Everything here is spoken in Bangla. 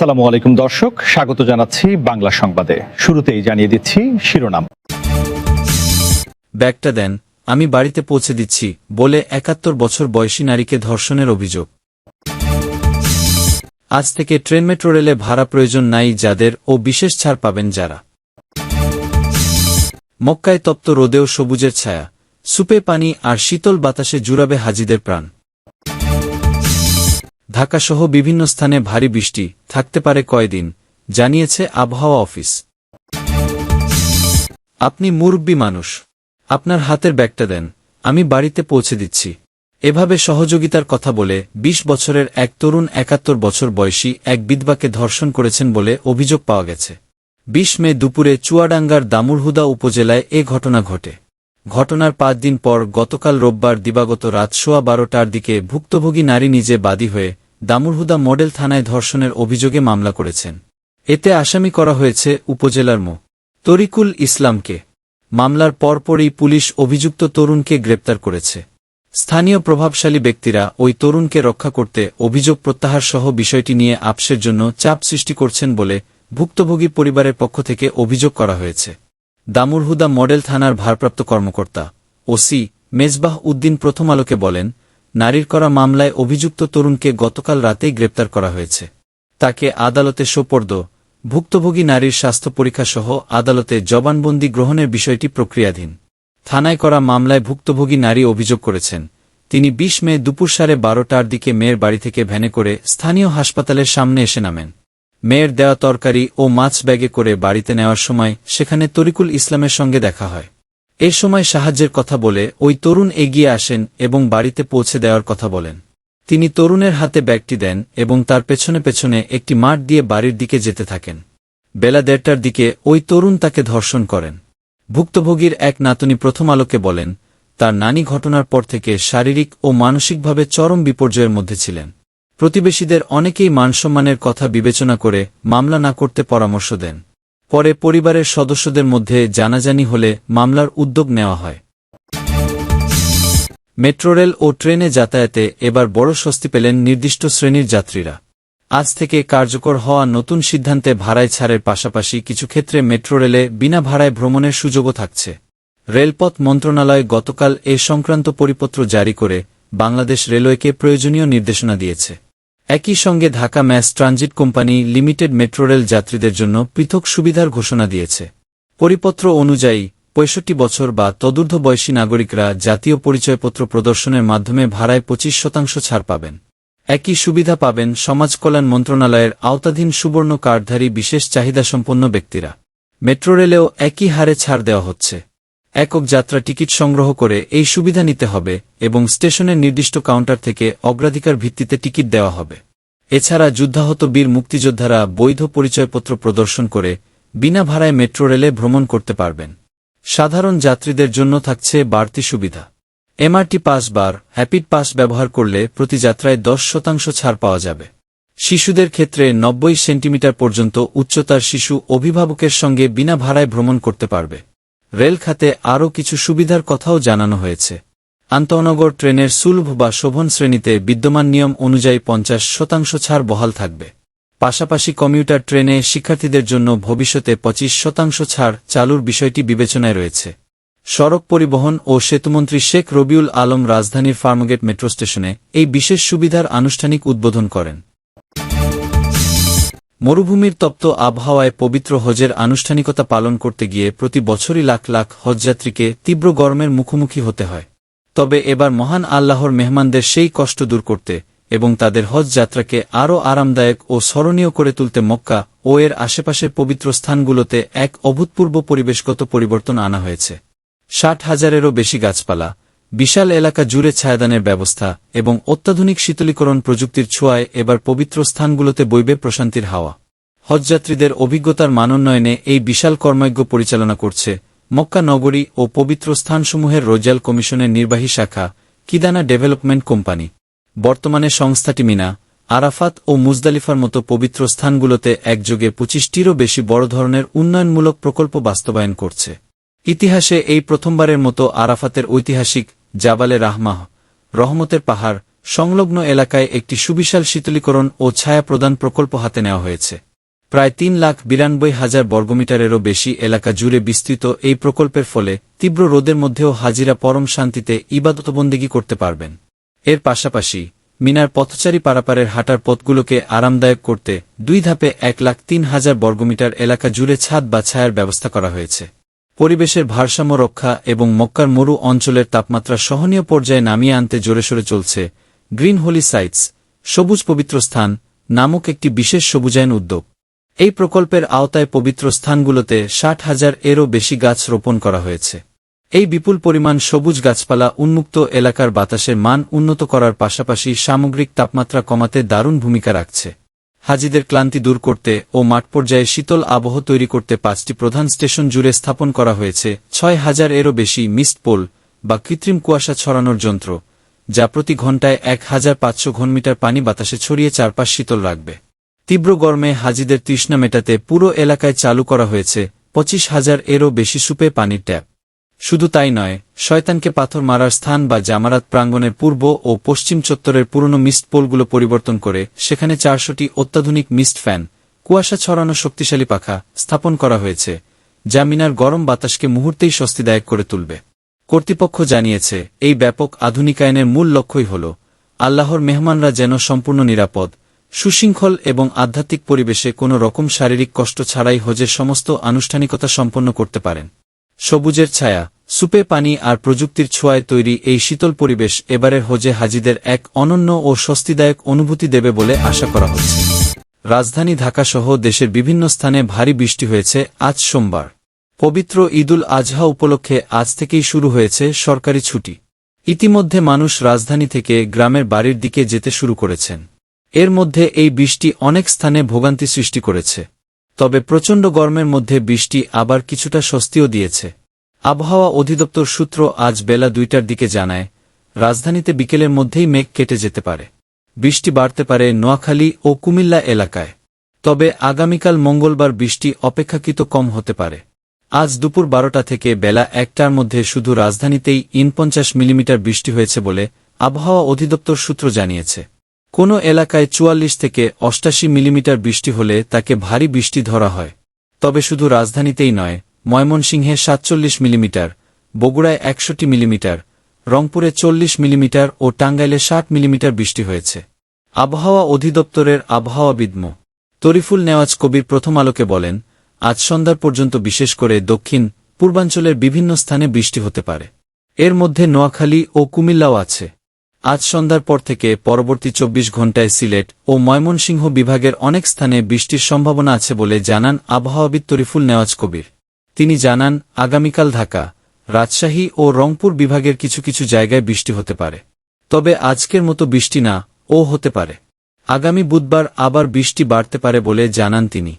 আসসালামু আলাইকুম দর্শক, স্বাগত জানাচ্ছি বাংলা সংবাদে। শুরুতেই জানিয়ে দিচ্ছি শিরোনাম। ব্যাগটা দেন, আমি বাড়িতে পৌঁছে দিচ্ছি বলে ৭১ বছর বয়সী নারীকে ধর্ষণের অভিযোগ। আজ থেকে ট্রেন মেট্রো রেলে ভাড়া প্রয়োজন নাই যাদের ও বিশেষ ছাড় পাবেন যারা। মক্কায় তপ্ত রোদেও সবুজের ছায়া, সুপে পানি আর শীতল বাতাসে জুড়াবে হাজিদের প্রাণ। ঢাকাসহ বিভিন্ন স্থানে ভারী বৃষ্টি থাকতে পারে কয়দিন, জানিয়েছে আবহাওয়া অফিস। আপনি মুরব্বি মানুষ, আপনার হাতের ব্যাগটা দেন, আমি বাড়িতে পৌঁছে দিচ্ছি। এভাবে সহযোগিতার কথা বলে ২০ বছরের এক তরুণ ৭১ বছর বয়সী এক বিধবাকে ধর্ষণ করেছেন বলে অভিযোগ পাওয়া গেছে। ২০ মে দুপুরে চুয়াডাঙ্গার দামুড়হুদা উপজেলায় এ ঘটনা ঘটে। ঘটনার ৫ দিন পর গতকাল রোববার দিবাগত রাত ১২:১৫টার দিকে ভুক্তভোগী নারী নিজে বাদী হয়ে দামুড়হুদা মডেল থানায় ধর্ষণের অভিযোগে মামলা করেছেন। এতে আসামি করা হয়েছে উপজেলার মো. তরিকুল ইসলামকে। মামলার পরপরই পুলিশ অভিযুক্ত তরুণকে গ্রেপ্তার করেছে। স্থানীয় প্রভাবশালী ব্যক্তিরা ওই তরুণকে রক্ষা করতে অভিযোগ প্রত্যাহার সহ বিষয়টি নিয়ে আপসের জন্য চাপ সৃষ্টি করছেন বলে ভুক্তভোগী পরিবারের পক্ষ থেকে অভিযোগ করা হয়েছে। দামুড়হুদা মডেল থানার ভারপ্রাপ্ত কর্মকর্তা ওসি মেজবাহ উদ্দিন প্রথম আলোকে বলেন, নারীর করা মামলায় অভিযুক্ত তরুণকে গতকাল রাতেই গ্রেপ্তার করা হয়েছে। তাকে আদালতে সোপর্দ, ভুক্তভোগী নারীর স্বাস্থ্য পরীক্ষা সহ আদালতে জবানবন্দি গ্রহণের বিষয়টি প্রক্রিয়াধীন। থানায় করা মামলায় ভুক্তভোগী নারী অভিযোগ করেছেন, তিনি ২০ মে দুপুর 12:30টার দিকে মেয়ের বাড়ি থেকে ভ্যানে করে স্থানীয় হাসপাতালের সামনে এসে নামেন। মেয়ের দেওয়া তরকারি ও মাছ ব্যাগে করে বাড়িতে নেওয়ার সময় সেখানে তরিকুল ইসলামের সঙ্গে দেখা হয়। এ সময় সাহায্যের কথা বলে ওই তরুণ এগিয়ে আসেন এবং বাড়িতে পৌঁছে দেওয়ার কথা বলেন। তিনি তরুণের হাতে ব্যাগটি দেন এবং তার পেছনে পেছনে একটি মাঠ দিয়ে বাড়ির দিকে যেতে থাকেন। বেলা ১:৩০টার দিকে ওই তরুণ তাকে ধর্ষণ করেন। ভুক্তভোগীর এক নাতনি প্রথম আলোকে বলেন, তার নানি ঘটনার পর থেকে শারীরিক ও মানসিকভাবে চরম বিপর্যয়ের মধ্যে ছিলেন। প্রতিবেশীদের অনেকেই মানসম্মানের কথা বিবেচনা করে মামলা না করতে পরামর্শ দেন। পরে পরিবারের সদস্যদের মধ্যে জানাজানি হলে মামলার উদ্যোগ নেওয়া হয়। মেট্রো রেল ও ট্রেনে যাতায়াতে এবার বড় স্বস্তি পেলেন নির্দিষ্ট শ্রেণীর যাত্রীরা। আজ থেকে কার্যকর হওয়া নতুন সিদ্ধান্তে ভাড়ায় ছাড়ের পাশাপাশি কিছু ক্ষেত্রে মেট্রো রেলে বিনা ভাড়ায় ভ্রমণের সুযোগও থাকছে। রেলপথ মন্ত্রণালয় গতকাল এ সংক্রান্ত পরিপত্র জারি করে বাংলাদেশ রেলওয়েকে প্রয়োজনীয় নির্দেশনা দিয়েছে। একই সঙ্গে Dhaka mass transit company limited metro rail যাত্রীদের জন্য পৃথক সুবিধার ঘোষণা দিয়েছে। পরিপত্র অনুযায়ী ৬৫ বছর বা তদূর্ধ্ব বয়সী নাগরিকরা জাতীয় পরিচয়পত্র প্রদর্শনের মাধ্যমে ভাড়ায় ২৫% ছাড় পাবেন। একই সুবিধা পাবেন সমাজ কল্যাণ মন্ত্রণালয়ের আওতাধীন সুবর্ণ কার্ডধারী বিশেষ চাহিদাসম্পন্ন ব্যক্তিরা। মেট্রো রেলেও একই হারে ছাড় দেওয়া হচ্ছে। একক যাত্রা টিকিট সংগ্রহ করে এই সুবিধা নিতে হবে এবং স্টেশনের নির্দিষ্ট কাউন্টার থেকে অগ্রাধিকার ভিত্তিতে টিকিট দেওয়া হবে। এছাড়া যুদ্ধাহত বীর মুক্তিযোদ্ধারা বৈধ পরিচয়পত্র প্রদর্শন করে বিনা ভাড়ায় মেট্রো রেলে ভ্রমণ করতে পারবেন। সাধারণ যাত্রীদের জন্য থাকছে বাড়তি সুবিধা। এমআরটি পাস বা হ্যাপিড পাস ব্যবহার করলে প্রতি যাত্রায় ১০% ছাড় পাওয়া যাবে। শিশুদের ক্ষেত্রে ৯০ সেন্টিমিটার পর্যন্ত উচ্চতার শিশু অভিভাবকের সঙ্গে বিনা ভাড়ায় ভ্রমণ করতে পারবে। রেল খাতে আরও কিছু সুবিধার কথাও জানানো হয়েছে। আন্তঃনগর ট্রেনের সুলভ বা শোভন শ্রেণীতে বিদ্যমান নিয়ম অনুযায়ী ৫০% ছাড় বহাল থাকবে। পাশাপাশি কমিউটার ট্রেনে শিক্ষার্থীদের জন্য ভবিষ্যতে ২৫% ছাড় চালুর বিষয়টি বিবেচনায় রয়েছে। সড়ক পরিবহন ও সেতুমন্ত্রী শেখ রবিউল আলম রাজধানীর ফার্মগেট মেট্রো স্টেশনে এই বিশেষ সুবিধার আনুষ্ঠানিক উদ্বোধন করেন। মরুভূমির তপ্ত আবহাওয়ায় পবিত্র হজের আনুষ্ঠানিকতা পালন করতে গিয়ে প্রতি বছরই লাখ লাখ হজযাত্রীকে তীব্র গরমের মুখোমুখি হতে হয়। তবে এবার মহান আল্লাহর মেহমানদের সেই কষ্ট দূর করতে এবং তাদের হজ যাত্রাকে আরও আরামদায়ক ও স্মরণীয় করে তুলতে মক্কা ও এর আশেপাশের পবিত্র স্থানগুলোতে এক অভূতপূর্ব পরিবেশগত পরিবর্তন আনা হয়েছে। ৬০,০০০-এরও বেশি গাছপালা, বিশাল এলাকা জুড়ে ছায়াদানের ব্যবস্থা এবং অত্যাধুনিক শীতলীকরণ প্রযুক্তির ছোঁয়ায় এবার পবিত্র স্থানগুলোতে বইবে প্রশান্তির হাওয়া। হজযাত্রীদের অভিজ্ঞতার মানোন্নয়নে এই বিশাল কর্মযজ্ঞ পরিচালনা করছে মক্কা নগরী ও পবিত্র স্থানসমূহের রোজাল কমিশনের নির্বাহী শাখা কিদানা ডেভেলপমেন্ট কোম্পানি। বর্তমানে সংস্থাটি মিনা, আরাফাত ও মুজদালিফার মতো পবিত্র স্থানগুলোতে একযোগে ২৫টিরও বেশি বড় ধরনের উন্নয়নমূলক প্রকল্প বাস্তবায়ন করছে। ইতিহাসে এই প্রথমবারের মতো আরাফাতের ঐতিহাসিক জাবালে রাহমাহ, রহমতের পাহাড়, সংলগ্ন এলাকায় একটি সুবিশাল শীতলীকরণ ও ছায়া প্রদান প্রকল্প হাতে নেওয়া হয়েছে। প্রায় 3,92,000 বর্গমিটারেরও বেশি এলাকা জুড়ে বিস্তৃত এই প্রকল্পের ফলে তীব্র রোদের মধ্যেও হাজিরা পরম শান্তিতে ইবাদতবন্দেগী করতে পারবেন। এর পাশাপাশি মিনার পথচারী পারাপারের হাঁটার পথগুলোকে আরামদায়ক করতে 2 ধাপে 1,03,000 বর্গমিটার এলাকা জুড়ে ছাদ বা ছায়ার ব্যবস্থা করা হয়েছে। পরিবেশের ভারসাম্য রক্ষা এবং মক্কার মরু অঞ্চলের তাপমাত্রা সহনীয় পর্যায়ে নামিয়ে আনতে জোরেশোরে চলছে গ্রিন হোলি সাইটস, সবুজ পবিত্র স্থান নামক একটি বিশেষ সবুজায়ন উদ্যোগ। এই প্রকল্পের আওতায় পবিত্র স্থানগুলোতে 60,000-এরও বেশি গাছ রোপণ করা হয়েছে। এই বিপুল পরিমাণ সবুজ গাছপালা উন্মুক্ত এলাকার বাতাসের মান উন্নত করার পাশাপাশি সামগ্রিক তাপমাত্রা কমাতে দারুণ ভূমিকা রাখছে। হাজিদের ক্লান্তি দূর করতে ও মাঠ পর্যায়ে শীতল আবহ তৈরি করতে 5টি প্রধান স্টেশন জুড়ে স্থাপন করা হয়েছে 6,000-এরও বেশি মিস্ট পোল বা কৃত্রিম কুয়াশা ছড়ানোর যন্ত্র, যা প্রতি ঘণ্টায় 1,500 ঘনমিটার পানি বাতাসে ছড়িয়ে চারপাশ শীতল রাখবে। তীব্র গরমে হাজিদের তৃষ্ণা মেটাতে পুরো এলাকায় চালু করা হয়েছে 25,000-এরও বেশি সুপে পানির ট্যাপ। শুধু তাই নয়, শয়তানকে পাথর মারার স্থান বা জামারাত প্রাঙ্গণের পূর্ব ও পশ্চিম চত্বরের পুরনো মিস্ট পোলগুলো পরিবর্তন করে সেখানে 400টি অত্যাধুনিক মিস্ট ফ্যান, কুয়াশা ছড়ানো শক্তিশালী পাখা স্থাপন করা হয়েছে, যা মিনার গরম বাতাসকে মুহূর্তেই স্বস্তিদায়ক করে তুলবে। কর্তৃপক্ষ জানিয়েছে, এই ব্যাপক আধুনিকায়নের মূল লক্ষ্যই হল আল্লাহর মেহমানরা যেন সম্পূর্ণ নিরাপদ, সুশৃঙ্খল এবং আধ্যাত্মিক পরিবেশে কোনো রকম শারীরিক কষ্ট ছাড়াই হজের সমস্ত আনুষ্ঠানিকতা সম্পন্ন করতে পারেন। সবুজের ছায়া, সুপে পানি আর প্রযুক্তির ছোঁয়ায় তৈরি এই শীতল পরিবেশ এবারের হজে হাজিদের এক অনন্য ও স্বস্তিদায়ক অনুভূতি দেবে বলে আশা করা হচ্ছে। রাজধানী ঢাকাসহ দেশের বিভিন্ন স্থানে ভারী বৃষ্টি হয়েছে আজ সোমবার। পবিত্র ঈদুল আজহা উপলক্ষে আজ থেকেই শুরু হয়েছে সরকারি ছুটি। ইতিমধ্যে মানুষ রাজধানী থেকে গ্রামের বাড়ির দিকে যেতে শুরু করেছেন। এর মধ্যে এই বৃষ্টি অনেক স্থানে ভোগান্তি সৃষ্টি করেছে। তবে প্রচণ্ড গরমের মধ্যে বৃষ্টি আবার কিছুটা স্বস্তিও দিয়েছে। আবহাওয়া অধিদপ্তর সূত্র আজ বেলা 2টার দিকে জানায়, রাজধানীতে বিকেলের মধ্যেই মেঘ কেটে যেতে পারে। বৃষ্টি বাড়তে পারে নোয়াখালী ও কুমিল্লা এলাকায়। তবে আগামীকাল মঙ্গলবার বৃষ্টি অপেক্ষাকৃত কম হতে পারে। আজ দুপুর 12টা থেকে বেলা 1টার মধ্যে শুধু রাজধানীতেই 49 মিলিমিটার বৃষ্টি হয়েছে বলে আবহাওয়া অধিদপ্তর সূত্র জানিয়েছে। কোনো এলাকায় 44 থেকে 88 মিলিমিটার বৃষ্টি হলে তাকে ভারী বৃষ্টি ধরা হয়। তবে শুধু রাজধানীতেই নয়, ময়মনসিংহে 47 মিলিমিটার, বগুড়ায় 61 মিলিমিটার, রংপুরে 40 মিলিমিটার ও টাঙ্গাইলে 60 মিলিমিটার বৃষ্টি হয়েছে। আবহাওয়া অধিদপ্তরের আবহাওয়াবিদ মো. তরিফুল নেওয়াজ কবির প্রথম আলোকে বলেন, আজ সন্ধ্যার পর্যন্ত বিশেষ করে দক্ষিণ পূর্বাঞ্চলের বিভিন্ন স্থানে বৃষ্টি হতে পারে। এর মধ্যে নোয়াখালী ও কুমিল্লাও আছে। আজ সন্ধ্যার পর থেকে পরবর্তী 24 ঘণ্টায় সিলেট ও ময়মনসিংহ বিভাগের অনেক স্থানে বৃষ্টির সম্ভাবনা আছে বলে জানান আবহাওয়াবিদ তরিফুল নেওয়াজ কবির। তিনি জানান, আগামীকাল ঢাকা, রাজশাহী ও রংপুর বিভাগের কিছু কিছু জায়গায় বৃষ্টি হতে পারে। তবে আজকের মতো বৃষ্টি না ও হতে পারে। আগামী বুধবার আবার বৃষ্টি বাড়তে পারে বলে জানান তিনি।